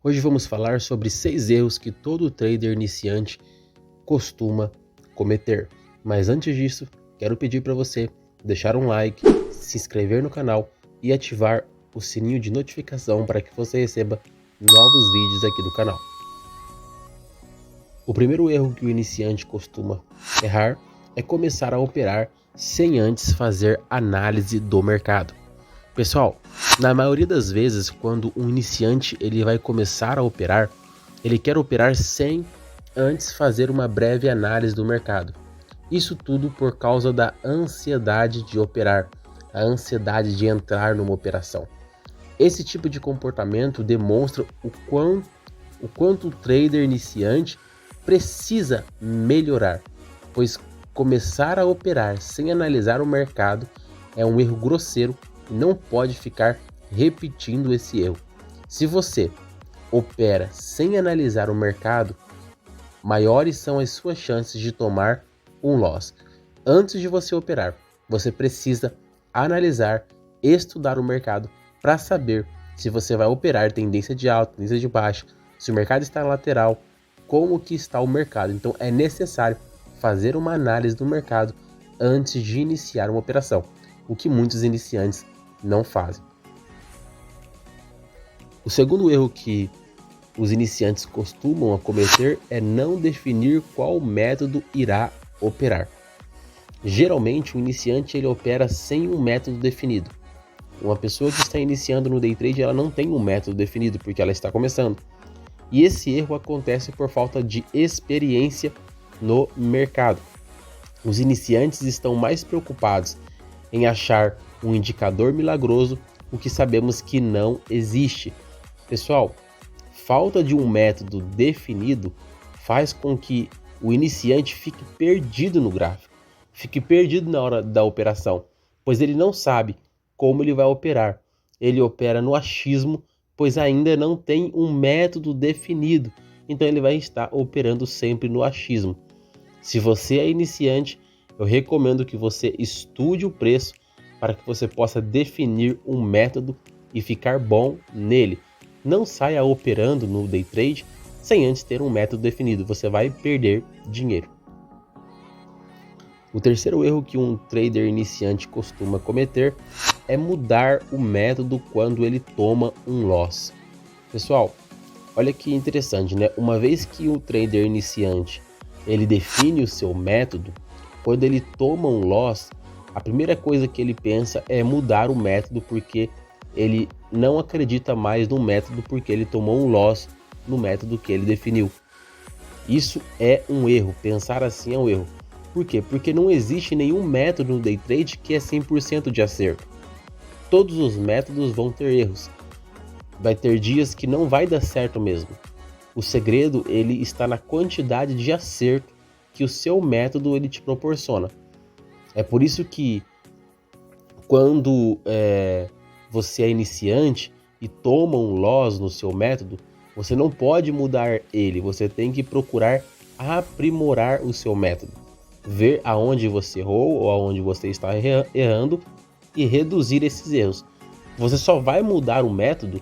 Hoje vamos falar sobre 6 erros que todo trader iniciante costuma cometer. Mas antes disso, quero pedir para você deixar um like, se inscrever no canal e ativar o sininho de notificação para que você receba novos vídeos aqui do canal. O primeiro erro que o iniciante costuma errar é começar a operar sem antes fazer análise do mercado. Pessoal, na maioria das vezes, quando um iniciante ele vai começar a operar, ele quer operar sem antes fazer uma breve análise do mercado. Isso tudo por causa da ansiedade de operar, a ansiedade de entrar numa operação. Esse tipo de comportamento demonstra o quanto o trader iniciante precisa melhorar, pois começar a operar sem analisar o mercado é um erro grosseiro e não pode ficar repetindo esse erro. Se você opera sem analisar o mercado, maiores são as suas chances de tomar um loss. Antes de você operar, você precisa analisar, estudar o mercado para saber se você vai operar tendência de alta, tendência de baixa, se o mercado está lateral, como que está o mercado. Então é necessário fazer uma análise do mercado antes de iniciar uma operação, o que muitos iniciantes não fazem. O segundo erro que os iniciantes costumam cometer é não definir qual método irá operar. Geralmente o iniciante ele opera sem um método definido. Uma pessoa que está iniciando no day trade, ela não tem um método definido porque ela está começando. E esse erro acontece por falta de experiência no mercado. Os iniciantes estão mais preocupados em achar um indicador milagroso, o que sabemos que não existe. Pessoal, falta de um método definido faz com que o iniciante fique perdido no gráfico, fique perdido na hora da operação, pois ele não sabe como ele vai operar. Ele opera no achismo, pois ainda não tem um método definido, então ele vai estar operando sempre no achismo. Se você é iniciante, eu recomendo que você estude o preço para que você possa definir um método e ficar bom nele. Não saia operando no day trade sem antes ter um método definido, você vai perder dinheiro. O terceiro erro que um trader iniciante costuma cometer é mudar o método quando ele toma um loss. Pessoal, olha que interessante, né? Uma vez que o trader iniciante ele define o seu método, quando ele toma um loss, a primeira coisa que ele pensa é mudar o método, porque ele não acredita mais no método porque ele tomou um loss no método que ele definiu. Isso é um erro, pensar assim é um erro. Por quê? Porque não existe nenhum método no day trade que é 100% de acerto. Todos os métodos vão ter erros. Vai ter dias que não vai dar certo mesmo. O segredo ele está na quantidade de acerto que o seu método ele te proporciona. É por isso que quando você é iniciante e toma um loss no seu método, você não pode mudar ele, você tem que procurar aprimorar o seu método, ver aonde você errou ou aonde você está errando e reduzir esses erros. Você só vai mudar o método,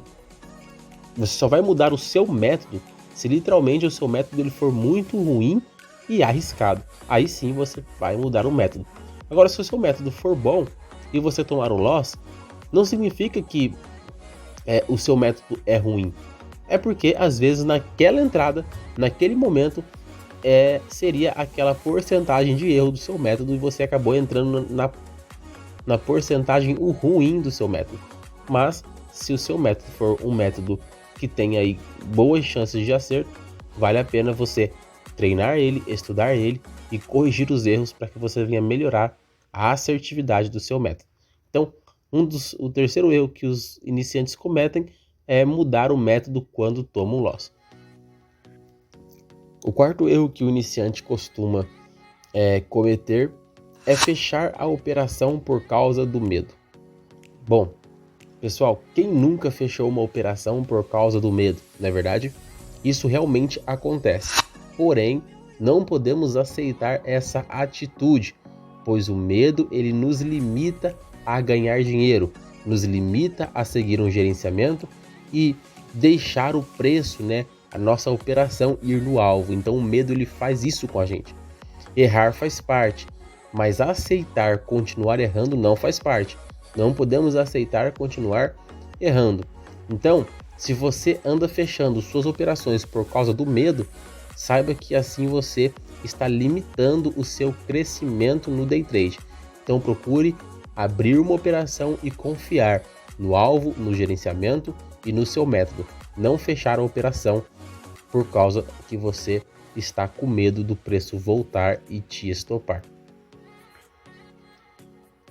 você só vai mudar o seu método se literalmente o seu método ele for muito ruim e arriscado. Aí sim você vai mudar o método. Agora, se o seu método for bom e você tomar um loss, não significa que o seu método é ruim. É porque às vezes naquela entrada, naquele momento, seria aquela porcentagem de erro do seu método e você acabou entrando na porcentagem ruim do seu método. Mas se o seu método for um método que tem aí boas chances de acerto, vale a pena você treinar ele, estudar ele e corrigir os erros para que você venha melhorar a assertividade do seu método. Então, o terceiro erro que os iniciantes cometem é mudar o método quando toma um loss. O quarto erro que o iniciante costuma cometer é fechar a operação por causa do medo. Bom, pessoal, quem nunca fechou uma operação por causa do medo, não é verdade? Isso realmente acontece. Porém, não podemos aceitar essa atitude, pois o medo ele nos limita a ganhar dinheiro, nos limita a seguir um gerenciamento e deixar o preço, né, a nossa operação ir no alvo. Então o medo ele faz isso com a gente. Errar faz parte, mas aceitar continuar errando não faz parte. Não podemos aceitar continuar errando. Então, se você anda fechando suas operações por causa do medo, saiba que assim você está limitando o seu crescimento no day trade. Então procure abrir uma operação e confiar no alvo, no gerenciamento e no seu método. Não fechar a operação por causa que você está com medo do preço voltar e te estopar.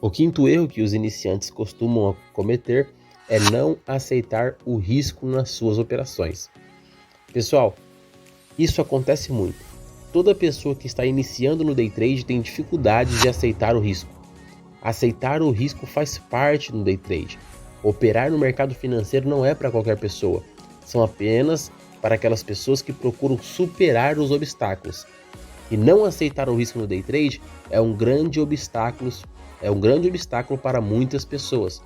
O quinto erro que os iniciantes costumam cometer é não aceitar o risco nas suas operações. Pessoal, isso acontece muito. Toda pessoa que está iniciando no day trade tem dificuldade de aceitar o risco. Aceitar o risco faz parte do day trade. Operar no mercado financeiro não é para qualquer pessoa. São apenas para aquelas pessoas que procuram superar os obstáculos. E não aceitar o risco no day trade é um grande obstáculo para muitas pessoas.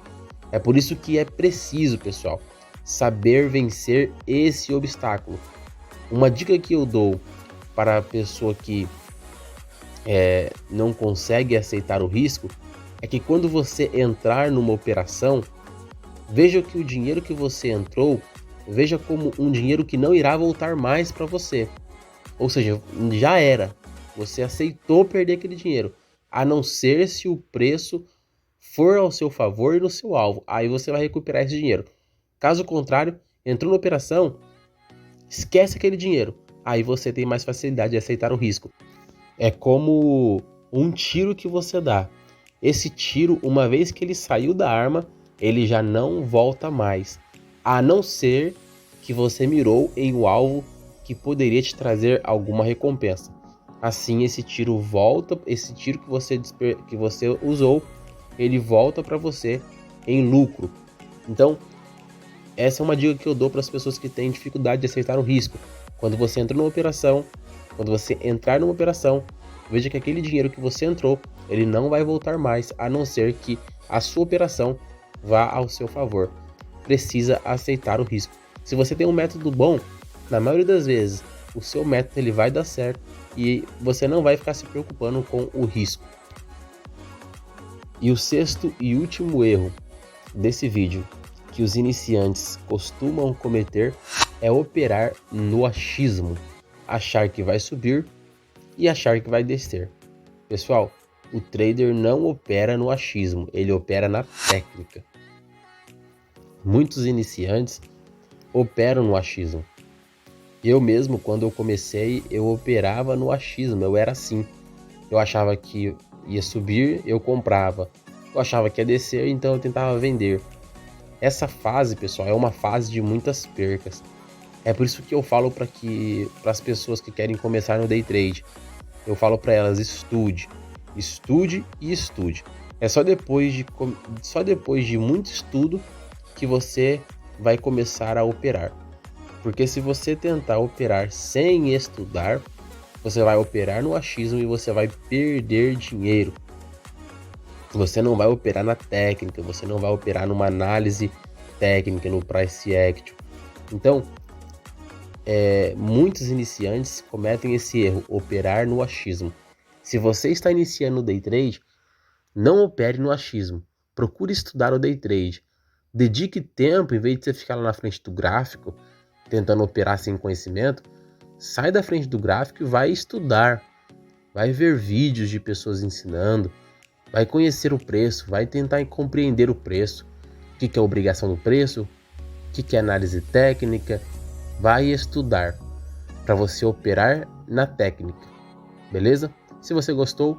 É por isso que é preciso, pessoal, saber vencer esse obstáculo. Uma dica que eu dou para a pessoa que não consegue aceitar o risco é que quando você entrar numa operação, veja que o dinheiro que você entrou, veja como um dinheiro que não irá voltar mais para você. Ou seja, já era. Você aceitou perder aquele dinheiro, a não ser se o preço for ao seu favor e no seu alvo. Aí você vai recuperar esse dinheiro. Caso contrário, entrou na operação, esquece aquele dinheiro. Aí você tem mais facilidade de aceitar o risco. É como um tiro que você dá. Esse tiro, uma vez que ele saiu da arma, ele já não volta mais. A não ser que você mirou em um alvo que poderia te trazer alguma recompensa. Assim, esse tiro volta, esse tiro que você usou, ele volta para você em lucro. Então, essa é uma dica que eu dou para as pessoas que têm dificuldade de aceitar o risco. Quando você entrar numa operação, veja que aquele dinheiro que você entrou, ele não vai voltar mais, a não ser que a sua operação vá ao seu favor. Precisa aceitar o risco. Se você tem um método bom, na maioria das vezes, o seu método ele vai dar certo e você não vai ficar se preocupando com o risco. E o sexto e último erro desse vídeo que os iniciantes costumam cometer é operar no achismo, achar que vai subir e achar que vai descer. Pessoal, o trader não opera no achismo, ele opera na técnica. Muitos iniciantes operam no achismo. Eu mesmo, quando eu comecei, eu operava no achismo, eu era assim. Eu achava que ia subir, eu comprava. Eu achava que ia descer, então eu tentava vender. Essa fase, pessoal, é uma fase de muitas percas. É por isso que eu falo para as pessoas que querem começar no day trade, eu falo para elas: estude e estude. É só depois de muito estudo que você vai começar a operar. Porque se você tentar operar sem estudar, você vai operar no achismo e você vai perder dinheiro. Você não vai operar na técnica, você não vai operar numa análise técnica, no price action. Então, muitos iniciantes cometem esse erro, operar no achismo. Se você está iniciando o day trade, não opere no achismo. Procure estudar o day trade. Dedique tempo, em vez de você ficar lá na frente do gráfico, tentando operar sem conhecimento, sai da frente do gráfico e vai estudar. Vai ver vídeos de pessoas ensinando, vai conhecer o preço, vai tentar compreender o preço, o que é obrigação do preço, o que é análise técnica. Vai estudar para você operar na técnica, beleza? Se você gostou,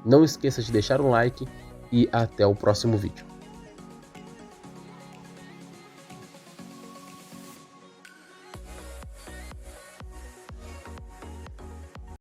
não esqueça de deixar um like e até o próximo vídeo.